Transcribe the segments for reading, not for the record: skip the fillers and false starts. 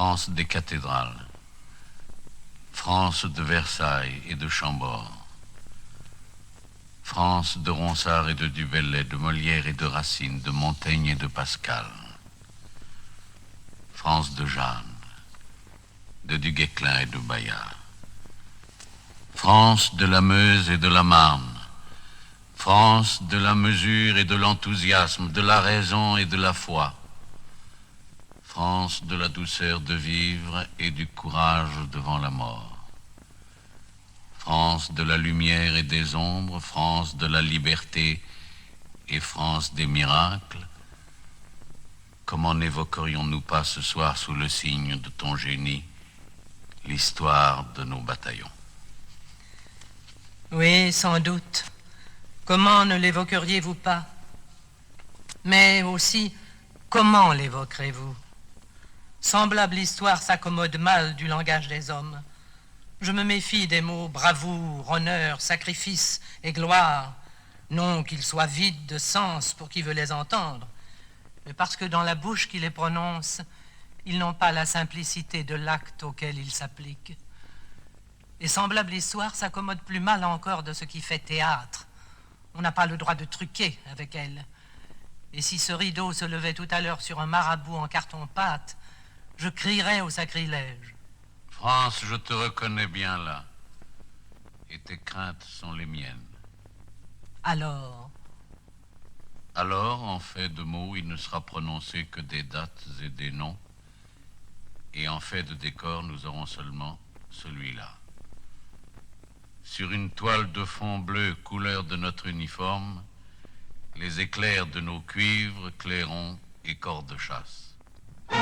France des cathédrales, France de Versailles et de Chambord, France de Ronsard et de Du Bellay, de Molière et de Racine, de Montaigne et de Pascal, France de Jeanne, de Du Guesclin et de Bayard, France de la Meuse et de la Marne, France de la mesure et de l'enthousiasme, de la raison et de la foi, France de la douceur de vivre et du courage devant la mort, France de la lumière et des ombres, France de la liberté et France des miracles. Comment n'évoquerions-nous pas ce soir sous le signe de ton génie l'histoire de nos bataillons? Oui, sans doute. Comment ne l'évoqueriez-vous pas? Mais aussi, comment l'évoquerez-vous? Semblable histoire s'accommode mal du langage des hommes. Je me méfie des mots bravoure, honneur, sacrifice et gloire, non qu'ils soient vides de sens pour qui veut les entendre, mais parce que dans la bouche qui les prononce, ils n'ont pas la simplicité de l'acte auquel ils s'appliquent. Et semblable histoire s'accommode plus mal encore de ce qui fait théâtre. On n'a pas le droit de truquer avec elle. Et si ce rideau se levait tout à l'heure sur un marabout en carton-pâte, je crierais au sacrilège. France, je te reconnais bien là, et tes craintes sont les miennes. Alors, en fait de mots, il ne sera prononcé que des dates et des noms, et en fait de décor, nous aurons seulement celui-là. Sur une toile de fond bleu, couleur de notre uniforme, les éclairs de nos cuivres, clairons et corps de chasse. «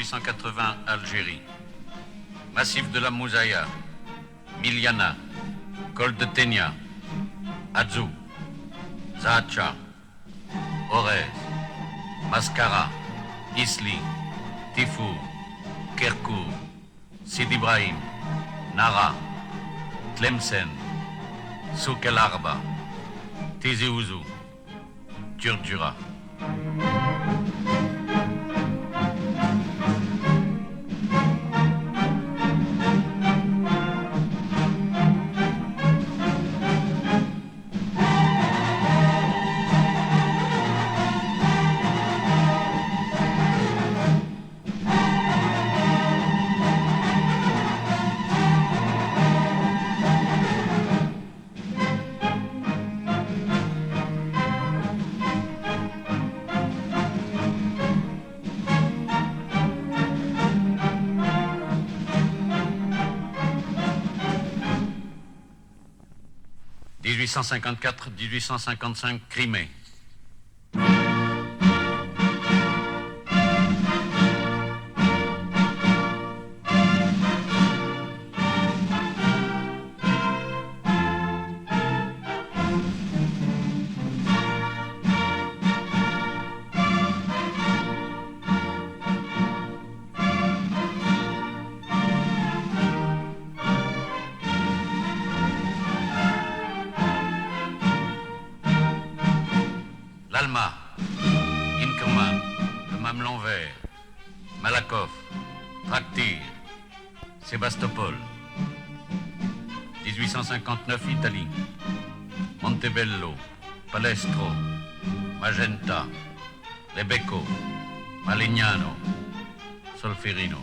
1880, Algérie. Massif de la Moussaïa, Miliana, Col de Ténia, Adzou, Zahatcha, Orez, Mascara, Isli, Tifou, Kerkou, Sidi Ibrahim, Nara, Tlemcen, Souk El Arba, Tizi Ouzou, Djurdjura. « 1854-1855, Crimée. L'Alma, Inkerman, le Mamelon Vert, Malakoff, Traktir, Sébastopol. 1859, Italie. Montebello, Palestro, Magenta, Rebecco, Malignano, Solferino.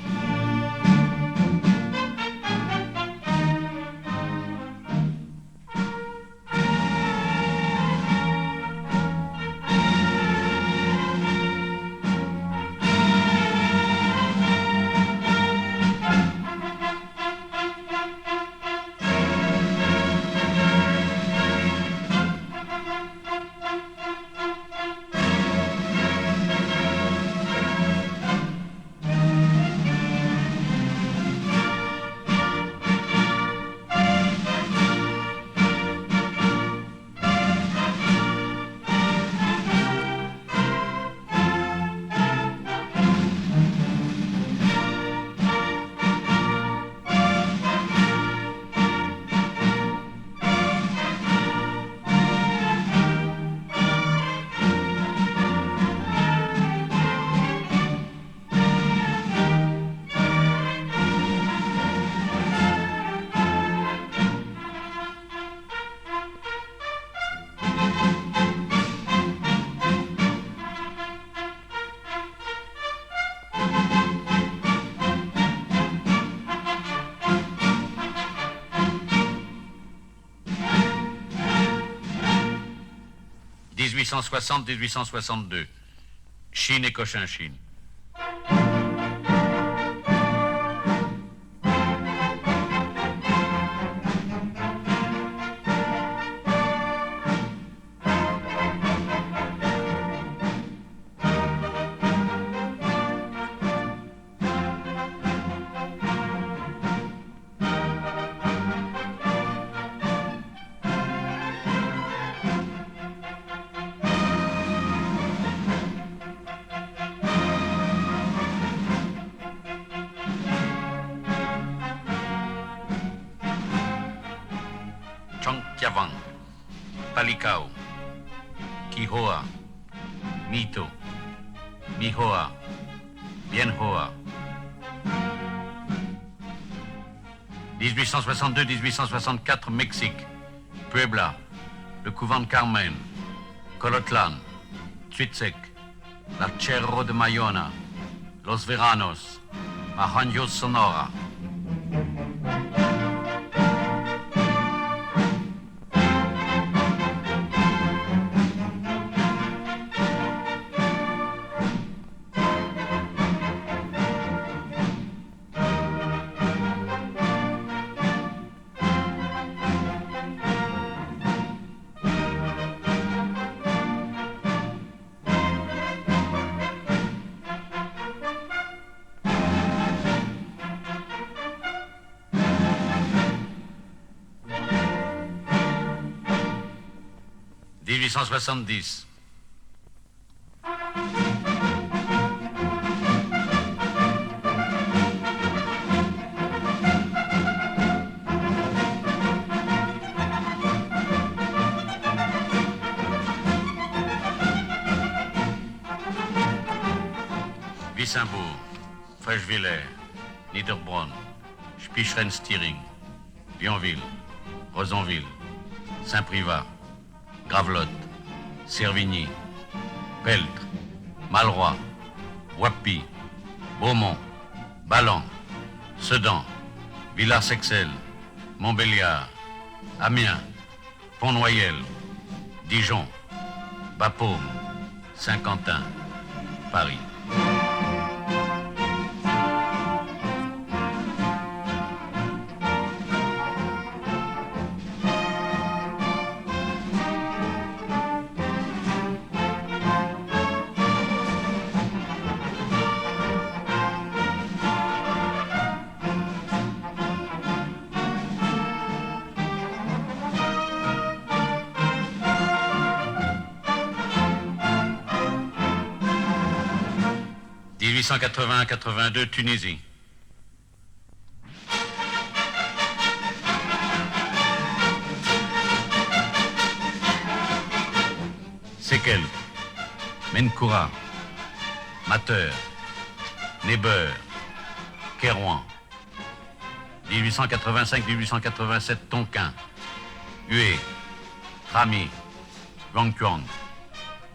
1860-1862. Chine et Cochinchine. Chongqiavang, Palikao, Kihoa, Mito, Mihoa, Bienhoa. 1862-1864, Mexique, Puebla, le couvent de Carmen, Colotlan, Tuitzec, la Cerro de Mayona, Los Veranos, Mahanjos Sonora. « 1870. Wissembourg, Freshvillers, Niederbronn, Spicheren-Stiring, Vionville, Rosonville, Saint-Privat, Gravelotte, Servigny, Peltre, Malroy, Wappy, Beaumont, Ballan, Sedan, Villars-Sexel, Montbéliard, Amiens, Pont-Noyel, Dijon, Bapaume, Saint-Quentin, Paris. « 1881-82, Tunisie. Sekel, Menkoura, Mateur, Neber, Kérouan. 1885-1887, Tonkin, Hue, Trami, Guangquang,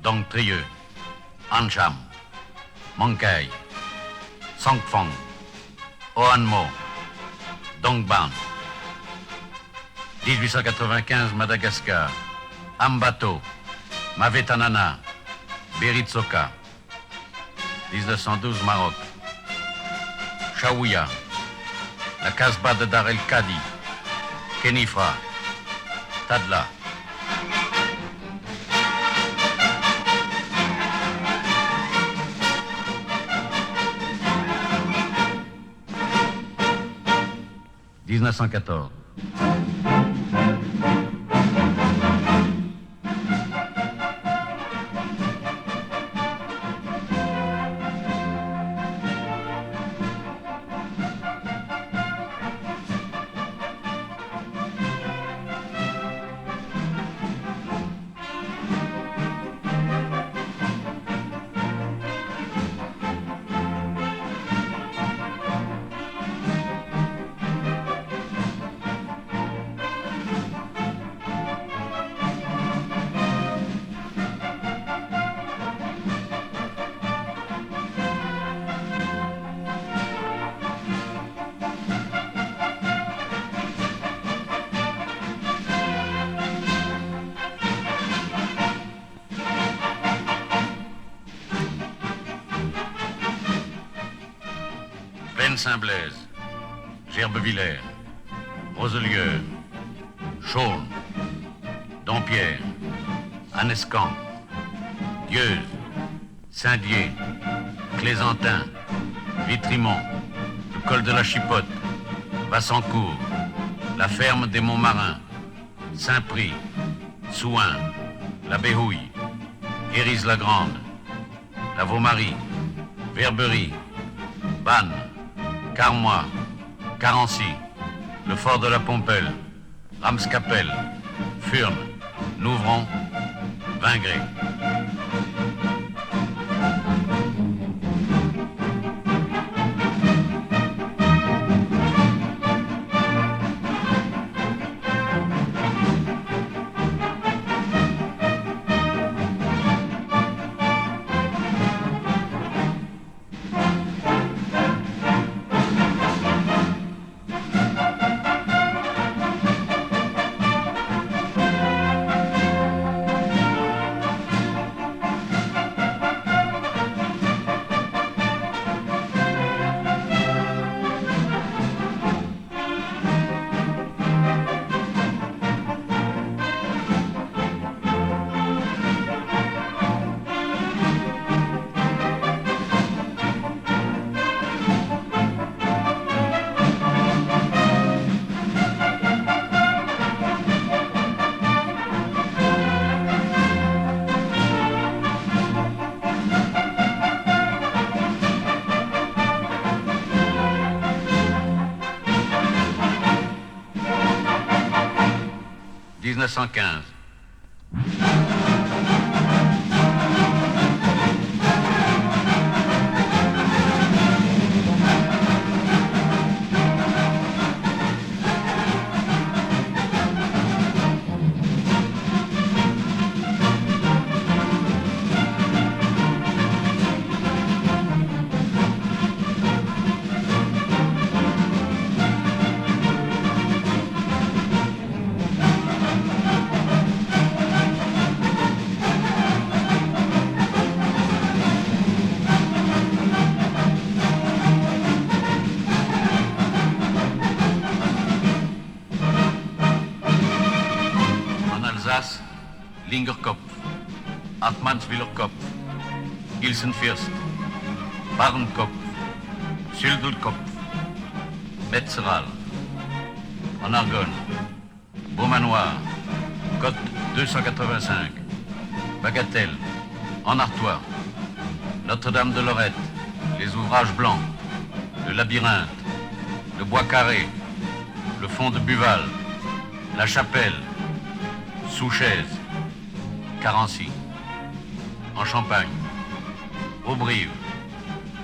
Dong Trieux, Ancham, Monkai, Songfang, Oanmo, Dongban. 1895, Madagascar, Ambato, Mavetanana, Beritsoka. 1912, Maroc, Chaouia, la Casbah de Dar el-Khadi, Kenifra, Tadla. « 1914. Saint-Blaise, Gerbevillers, Roselieu, Chaulnes, Dompierre, Anescamp, Dieuze, Saint-Dié, Clésantin, Vitrimont, le col de la Chipote, Vassancourt, la ferme des Montmarins, Saint-Prix, Souin, la Béhouille, Hérisle-la-Grande, la Vaumarie, Verberie, Vannes, Carmois, Carency, le fort de la Pompelle, Ramscapelle, Furnes, Nouvron, Vingré. Lingerkopf, Atmanswillerkopf, Ilsenfürst, Barnkopf, Süldelkopf, Metzeral. En Argonne, Beaumanoir, Côte 285, Bagatelle, en Artois, Notre-Dame de Lorette, les ouvrages blancs, le labyrinthe, le bois carré, le fond de Buval, la chapelle, Souchaise, Carency. En Champagne, Aubrive,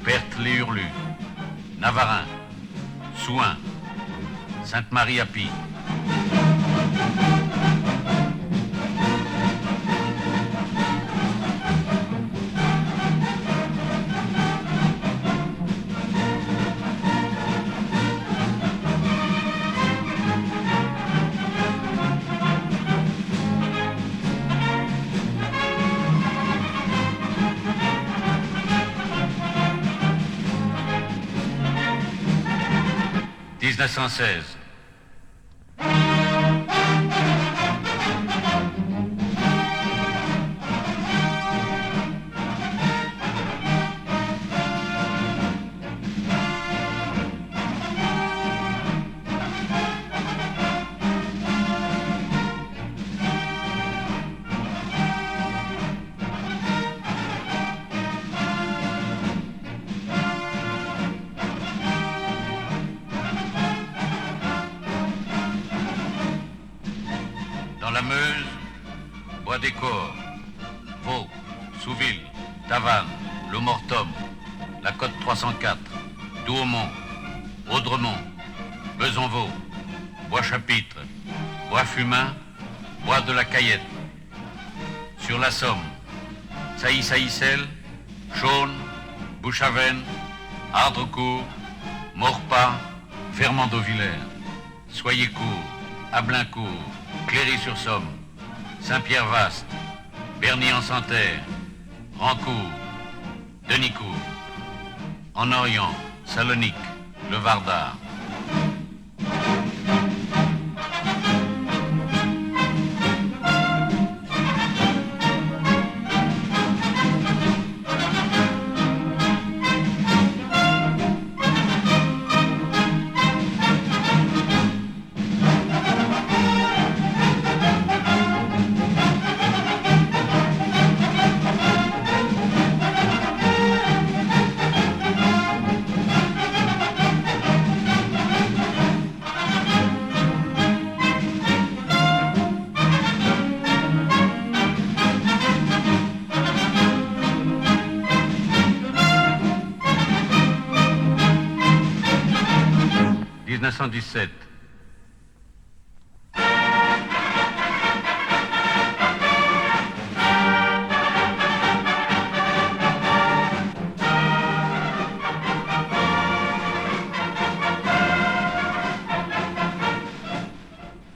Perthes-les-Hurlus, Navarin, Souin, Sainte-Marie-à-Py. (1916) Dans la Meuse, Bois-des-Corps, Vaux, Souville, Tavannes, Le Mortom, la Côte 304, Douaumont, Audremont, Besanvaux, Bois-Chapitre, Bois-Fumain, Bois de la Cayette. Sur la Somme, Sailly-Saillicel, Chaulnes, Bouchaven, Ardrecourt, Maurepas, Fernandovillers, Soyercourt, Ablaincourt, Cléry-sur-Somme, Saint-Pierre-Vaast, Berny-en-Santerre, Rancourt, Denicourt. En Orient, Salonique, le Vardar.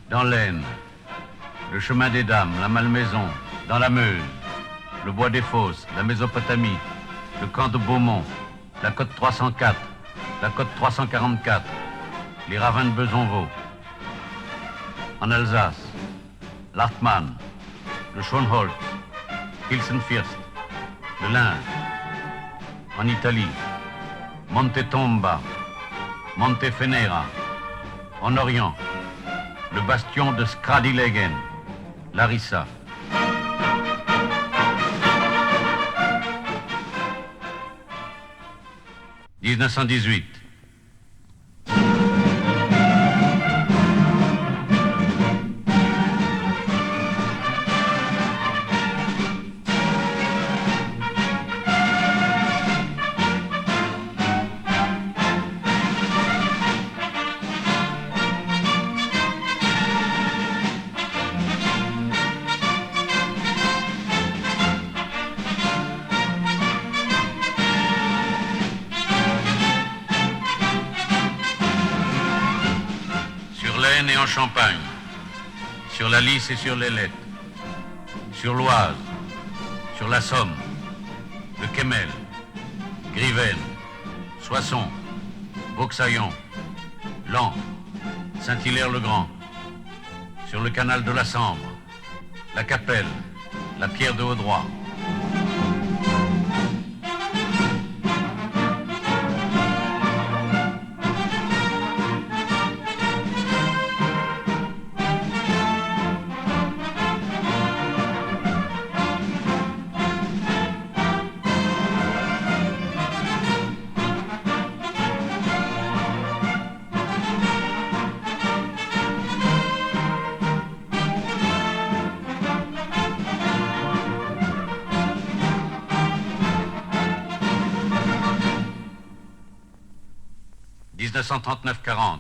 Dans l'Aisne, le chemin des Dames, la Malmaison, dans la Meuse, le bois des Fosses, la Mésopotamie, le camp de Beaumont, la côte 304, la côte 344, les ravins de Besanvaux. En Alsace, l'Artmann, le Schönholz, Hilsenfirst, le Linge. En Italie, Monte Tomba, Montefenera. En Orient, le bastion de Skradilegen, Larissa. « 1918. Et en Champagne, sur la Lys et sur l'Ailette, sur l'Oise, sur la Somme, le Kemmel, Griven, Soissons, Vauxaillon, Laon, Saint-Hilaire-le-Grand, sur le canal de la Sambre, la Capelle, la Pierre de Haudroy. « 1939-40.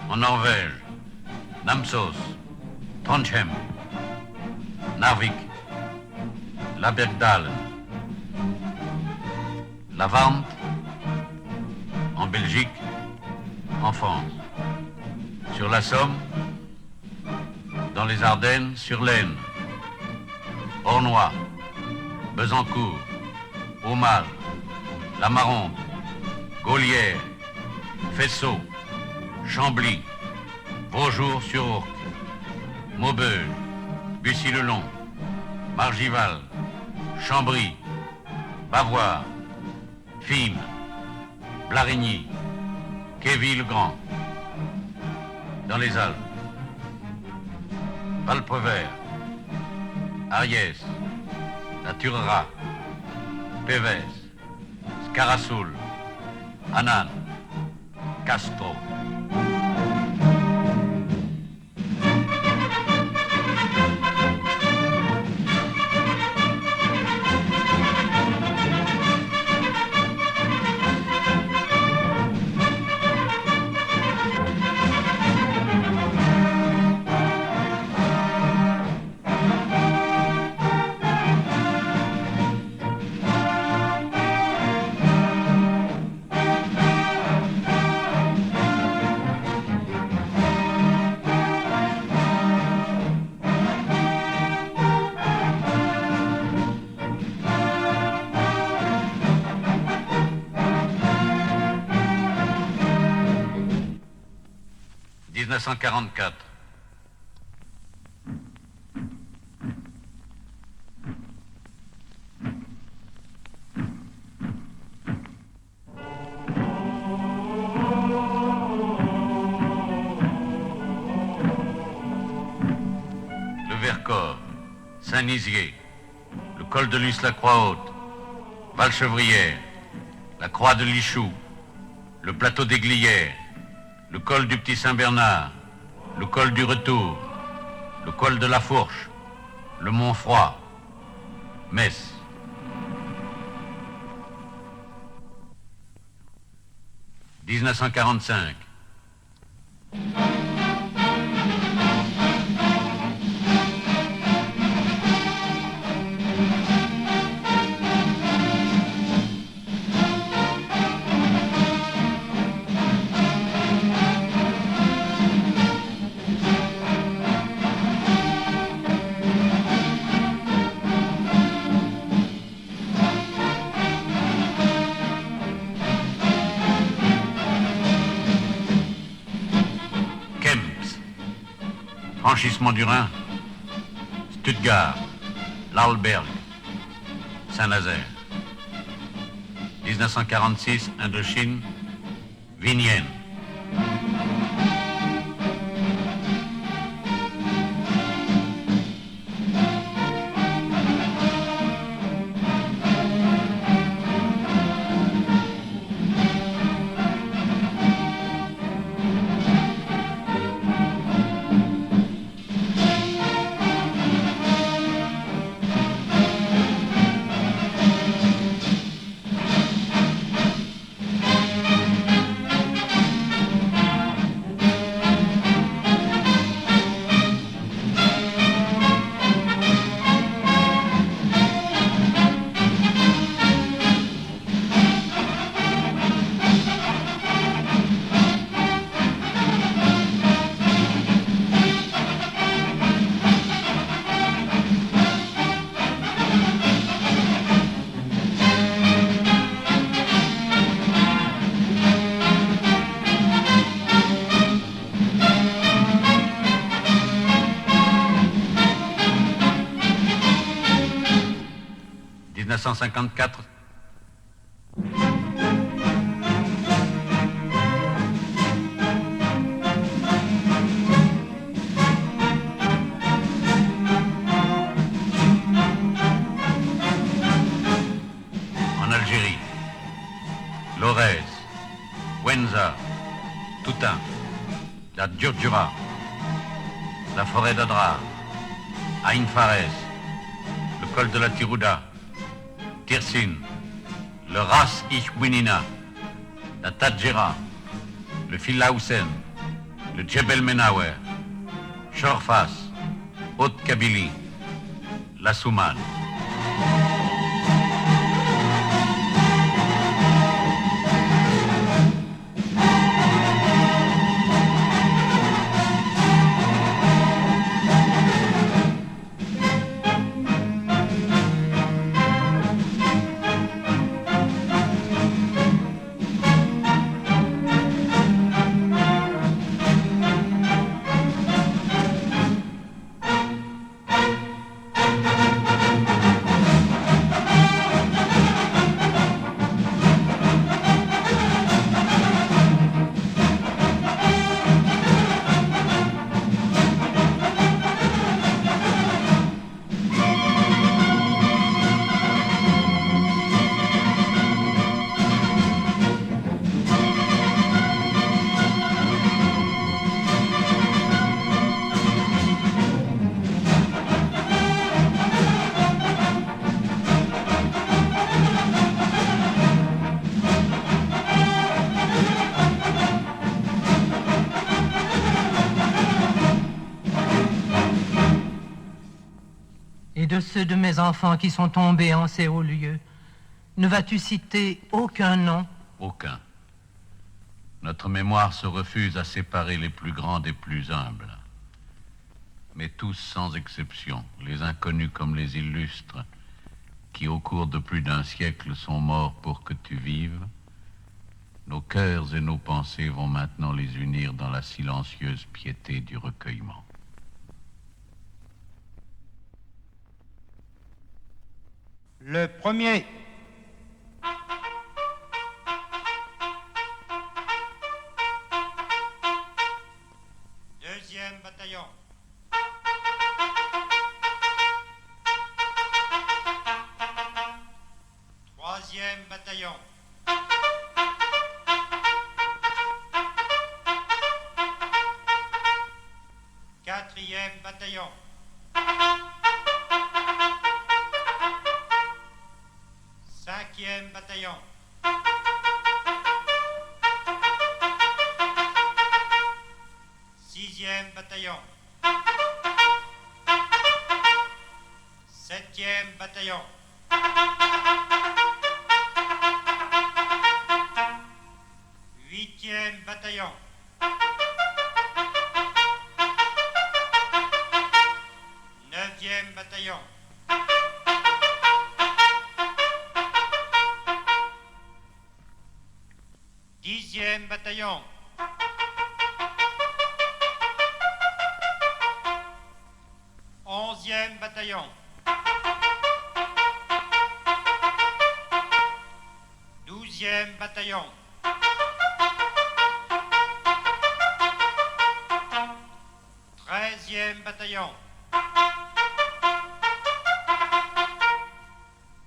En Norvège, Namsos, Trondheim, Narvik, Labergdalen, La Warmte, en Belgique, en France, sur la Somme, dans les Ardennes, sur l'Aisne, Ornois, Besancourt, Aumale, La Maronde, Gaulière, Fessaux, Chambly, Beaujour-sur-Ourcq, Maubeuge, Bussy-le-Long, Margival, Chambry, Bavois, Fismes, Blarigny, Quéville-le-Grand, dans les Alpes, Valprevert, Ariès, La Turera, Pévez, Scarassoul, Annan, Castro. 1944. Le Vercors, Saint-Nizier, le col de Lys-la-Croix-Haute, Valchevrière, la croix de Lichoux, le plateau des Glières, le col du Petit Saint-Bernard, le col du Retour, le col de la Fourche, le Mont Froid, Metz. « 1945. Franchissement du Rhin, Stuttgart, L'arlberg, Saint-Nazaire. 1946, Indochine, Vignelles. En Algérie, Lorez, Ouenza, Toutain, la Djurdjura, la forêt d'Adrar, Ain Fares, le col de la Tirouda, Tirsin, le Ras Ichwinina, la Tadjira, le Filaoussen, le Djebel Menawer, Chorfas, Haute-Kabylie, la Soumane. Et de ceux de mes enfants qui sont tombés en ces hauts lieux, ne vas-tu citer aucun nom? Aucun. Notre mémoire se refuse à séparer les plus grands des plus humbles. Mais tous sans exception, les inconnus comme les illustres, qui au cours de plus d'un siècle sont morts pour que tu vives, Nos cœurs et nos pensées vont maintenant les unir dans la silencieuse piété du recueillement. Le premier. Deuxième bataillon. Troisième bataillon. Quatrième bataillon. Cinquième bataillon. Sixième bataillon. Septième bataillon. Huitième bataillon. Neuvième bataillon. Dixième bataillon. Onzième bataillon. Douzième bataillon. Treizième bataillon.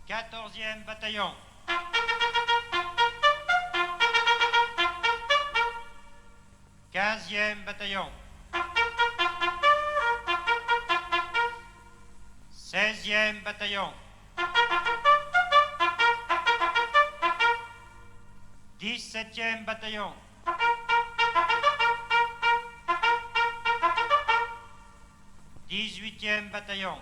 Quatorzième bataillon. Quinzième bataillon. 16e bataillon. 17e bataillon. 18e bataillon.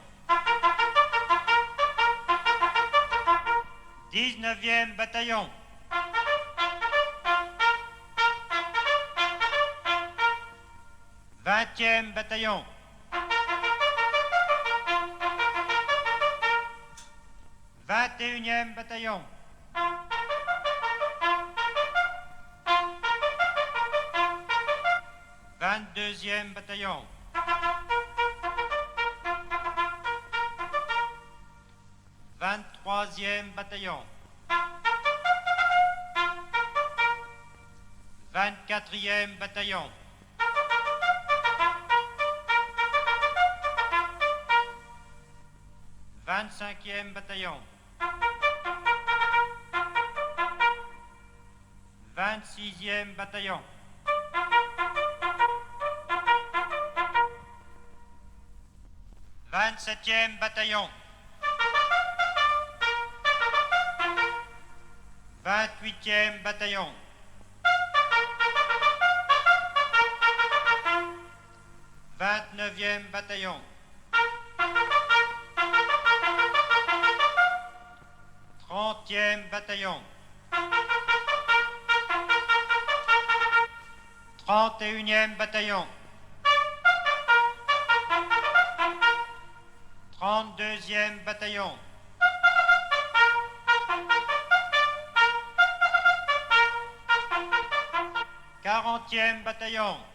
19e bataillon. 20e bataillon. 21e bataillon. 22e bataillon. 23e bataillon. 24e bataillon. 25e bataillon. 26e bataillon. 27e bataillon. 28e bataillon. 29e bataillon. 30e bataillon. 31e bataillon. 32e bataillon. 40e bataillon.